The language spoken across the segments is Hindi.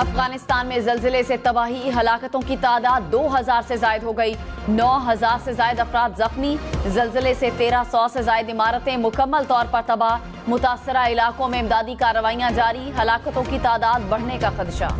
अफगानिस्तान में जल्जिले से तबाही, हलाकतों की तादाद 2000 से जायद हो गई। 9000 से जायद अफराद जख्मी। जल्जिले से 1300 से जायद इमारतें मुकम्मल तौर पर तबाह। मुतासरा इलाकों में इमदादी कार्रवाइयां जारी, हलाकतों की तादाद बढ़ने का खदशा।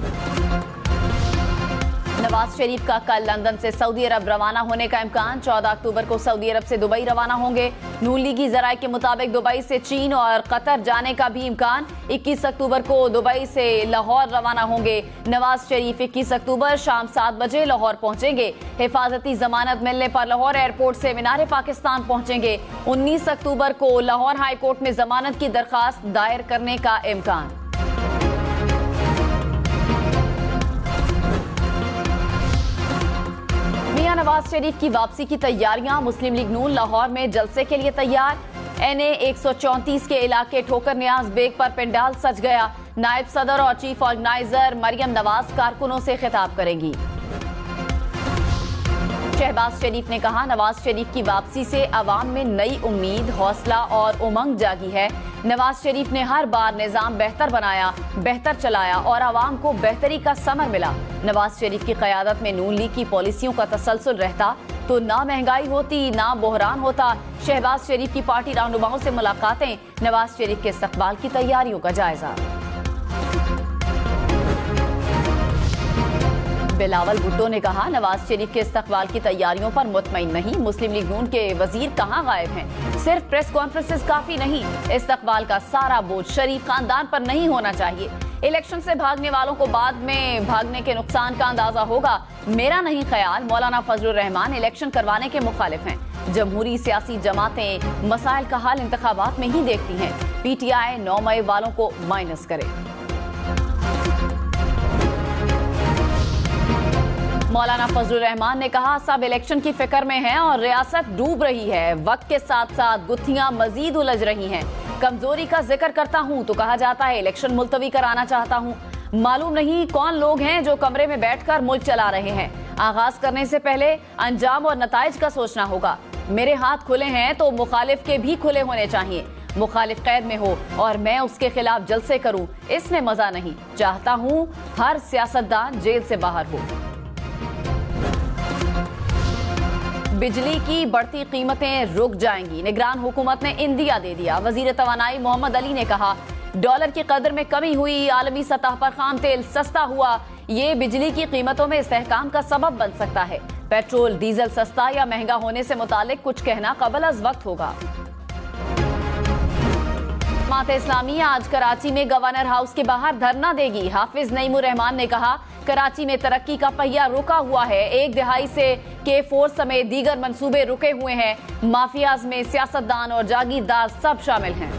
नवाज शरीफ का कल लंदन से सऊदी अरब रवाना होने का इम्कान। 14 अक्टूबर को सऊदी अरब से दुबई रवाना होंगे। नून लीगी जराये के मुताबिक दुबई से चीन और कतर जाने का भी इम्कान। 21 अक्टूबर को दुबई से लाहौर रवाना होंगे नवाज शरीफ। 21 अक्टूबर शाम 7 बजे लाहौर पहुंचेंगे। हिफाजती जमानत मिलने पर लाहौर एयरपोर्ट से मीनार पाकिस्तान पहुंचेंगे। 19 अक्टूबर को लाहौर हाई कोर्ट में जमानत की दरखास्त दायर करने का इम्कान। नवाज शरीफ की वापसी की तैयारियां। मुस्लिम लीग नून लाहौर में जलसे के लिए तैयार। NA 134 के इलाके ठोकर न्याज बेग पर पंडाल सज गया। नायब सदर और चीफ ऑर्गेनाइजर मरियम नवाज कारकुनों से खिताब करेंगी। शहबाज शरीफ ने कहा, नवाज शरीफ की वापसी से अवाम में नई उम्मीद, हौसला और उमंग जागी है। नवाज शरीफ ने हर बार निजाम बेहतर बनाया, बेहतर चलाया और आवाम को बेहतरी का समर मिला। नवाज शरीफ की क़यादत में नून लीग की पॉलिसियों का तसलसल रहता तो ना महंगाई होती, ना बहरान होता। शहबाज शरीफ की पार्टी रहनुमाओं से मुलाकातें। नवाज शरीफ के इस्तकबाल की तैयारियों का जायजा। बिलावल भुट्टो ने कहा, नवाज शरीफ के इस्तकबाल की तैयारियों पर मुतमईन नहीं। मुस्लिम लीग नून के वजीर कहां गायब हैं? सिर्फ प्रेस कॉन्फ्रेंसेस काफी नहीं, इस्तकबाल का सारा बोझ शरीफ खानदान पर नहीं होना चाहिए। इलेक्शन से भागने वालों को बाद में भागने के नुकसान का अंदाजा होगा। मेरा नहीं ख्याल मौलाना फजलुर रहमान इलेक्शन करवाने के मुखालिफ हैं। जमहूरी सियासी जमातें मसाइल का हल इंतखाबात में ही देखती हैं। PTI 9 मई वालों को माइनस करे। मौलाना फजलुर रहमान ने कहा, सब इलेक्शन की फिक्र में हैं और रियासत डूब रही है। वक्त के साथ साथ गुत्थियां मजीद उलझ रही हैं। कमजोरी का जिक्र करता हूं तो कहा जाता है इलेक्शन मुलतवी कराना चाहता हूं। मालूम नहीं कौन लोग हैं जो कमरे में बैठकर मुल्क चला रहे हैं। आगाज करने से पहले अंजाम और नताइज का सोचना होगा। मेरे हाथ खुले हैं तो मुखालिफ के भी खुले होने चाहिए। मुखालिफ कैद में हो और मैं उसके खिलाफ जलसे करूं, इसमें मजा नहीं। चाहता हूं हर सियासतदान जेल से बाहर हो। बिजली की बढ़ती कीमतें रुक जाएंगी, निगरान हुकूमत ने इंदिया दे दिया। वजीर तवानाई मोहम्मद अली ने कहा, डॉलर की कदर में कमी हुई, आलमी सतह पर खाम तेल सस्ता हुआ, ये बिजली की कीमतों में इस्तेहकाम का सबब बन सकता है। पेट्रोल डीजल सस्ता या महंगा होने से मुतालिक कुछ कहना कबल अज वक्त होगा। जमात इस्लामी आज कराची में गवर्नर हाउस के बाहर धरना देगी। हाफिज नईमुर रहमान ने कहा, कराची में तरक्की का पहिया रुका हुआ है। 1 दिहाई से K4 समेत दीगर मंसूबे रुके हुए हैं। माफियाज में सियासतदान और जागीरदार सब शामिल हैं।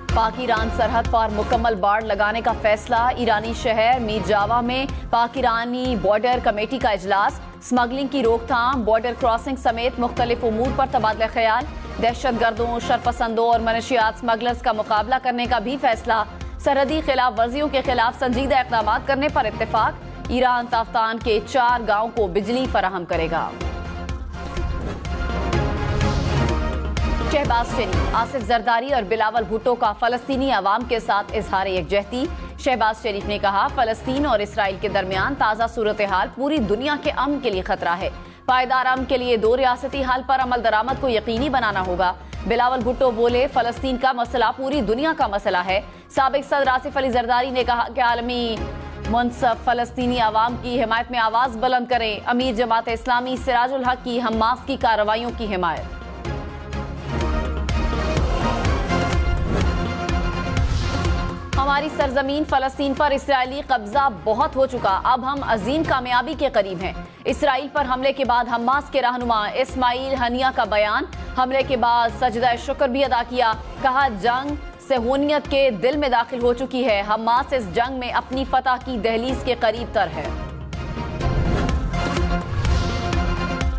पाक ईरान सरहद पर मुकम्मल बाड़ लगाने का फैसला। ईरानी शहर मीर जावा में पाक ईरानी बॉर्डर कमेटी का इजलास। स्मगलिंग की रोकथाम, बॉर्डर क्रॉसिंग समेत मुख्तलिफ उमूर पर तबादला ख्याल। दहशतगर्दों, शरपसंदों और मनशियात स्मगलर्स का मुकाबला करने का भी फैसला। सरहदी खिलाफ वर्जियों के खिलाफ संजीदा इक़दाम करने पर इत्तेफाक। ईरान ताफ्तान के 4 गांवों को बिजली फराहम करेगा। शहबाज शरीफ, आसिफ जरदारी और बिलावल भुट्टो का फलस्तीनी अवाम के साथ इजहार यकजहती। शहबाज शरीफ ने कहा, फलस्तीन और इसराइल के दरमियान ताज़ा सूरत हाल पूरी दुनिया के अमन के लिए खतरा है। पायदार अमन के लिए 2 रियासती हल पर अमल दरामद को यकीनी बनाना होगा। बिलावल भुट्टो बोले, फलस्तीन का मसला पूरी दुनिया का मसला है। साबिक सदर आसिफ अली जरदारी ने कहा कि आलमी मुनसफ फलस्तीनी अवाम की हिमायत में आवाज बुलंद करें। अमीर जमात इस्लामी सिराजुल हक की हमास की कार्रवाइयों की हिमायत। हमारी सरजमीन फलस्तीन पर इसराइली कब्जा बहुत हो चुका, अब हम अजीम कामयाबी के करीब हैं। इसराइल पर हमले के बाद हमास के रहनुमा इस्माइल हनिया का बयान। हमले के बाद सजदा शुक्र भी अदा किया। कहा, जंग सहूनियत के दिल में दाखिल हो चुकी है। हमास इस जंग में अपनी फतह की दहलीज के करीब तर है।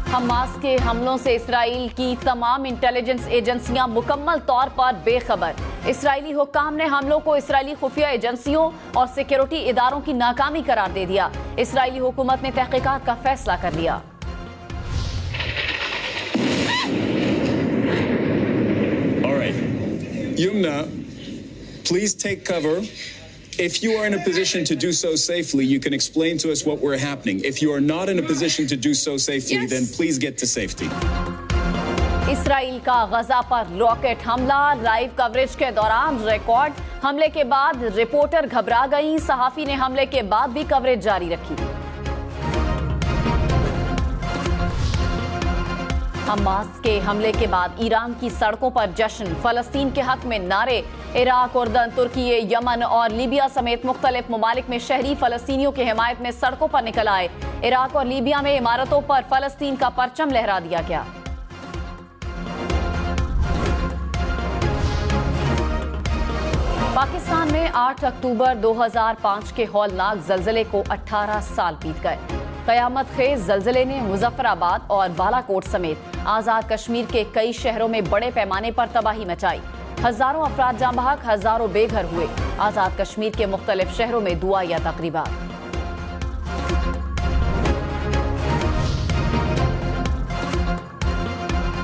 हमास के हमलों से इसराइल की तमाम इंटेलिजेंस एजेंसियां मुकम्मल तौर पर बेखबर। इसराइली हुक्काम ने हमलों को इसराइली खुफिया एजेंसियों और सिक्योरिटी इदारों की नाकामी करार दे दिया। इसराइली हुकूमत ने तहकीकात का फैसला कर लिया। All right. Yumna, please take cover If you are in a position to do so safely, you can explain to us what we're happening. If you are not in a position to do so safely, then please get to safety. Israel का गजा पर रॉकेट हमला, लाइव कवरेज के दौरान रिकॉर्ड हमले के बाद रिपोर्टर घबरा गई। सहाफी ने हमले के बाद भी कवरेज जारी रखी। हमास के हमले के बाद ईरान की सड़कों पर जश्न, फलस्तीन के हक में नारे। इराक, उर्दन, तुर्की, यमन और लीबिया समेत मुख्तलिफ ममालिक में शहरी फलस्तीनियों की हिमायत में सड़कों पर निकल आए। इराक और लीबिया में इमारतों पर फलस्तीन का परचम लहरा दिया गया। पाकिस्तान में 8 अक्टूबर 2005 के हौलनाक जल्जले को 18 साल बीत गए। कयामत खेज जल्जले ने मुजफ्फराबाद और बालाकोट समेत आजाद कश्मीर के कई शहरों में बड़े पैमाने पर तबाही मचाई। हजारों अफराद जाँ बहक, हजारों बेघर हुए। आजाद कश्मीर के मुख्तलिफ शहरों में दुआ या तकरीबात।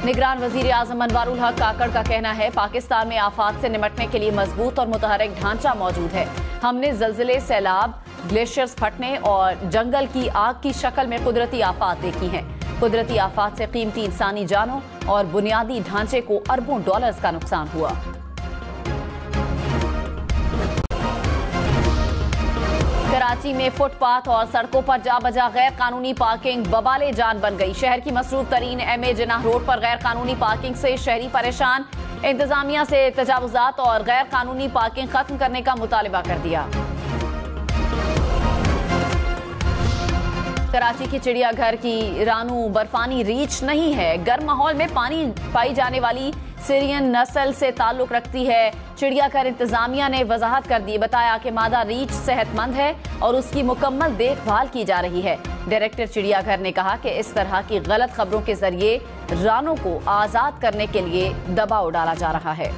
निगरान वजीर आजम अनवारुल हक काकड़ का कहना है, पाकिस्तान में आफात से निपटने के लिए मजबूत और मुतहरक ढांचा मौजूद है। हमने जल्जले, सैलाब, ग्लेशियर्स फटने और जंगल की आग की शक्ल में कुदरती आफात देखी हैं। कुदरती आफात से कीमती इंसानी जानों और बुनियादी ढांचे को अरबों डॉलर्स का नुकसान हुआ। कराची में फुटपाथ और सड़कों पर जा बजा गैर कानूनी पार्किंग बवाले जान बन गई। शहर की मसरूफ तरीन MA जिन्नाह रोड पर गैर कानूनी पार्किंग से शहरी परेशान। इंतजामिया से तजावुजात और गैर कानूनी पार्किंग खत्म करने का मुतालबा कर दिया। कराची की चिड़ियाघर की रानू बर्फानी रीछ नहीं है। गर्म माहौल में पानी पाई जाने वाली सीरियन नस्ल से ताल्लुक रखती है। चिड़ियाघर इंतजामिया ने वजाहत कर दी, बताया कि मादा रीछ सेहतमंद है और उसकी मुकम्मल देखभाल की जा रही है। डायरेक्टर चिड़ियाघर ने कहा कि इस तरह की गलत खबरों के जरिए रानों को आजाद करने के लिए दबाव डाला जा रहा है।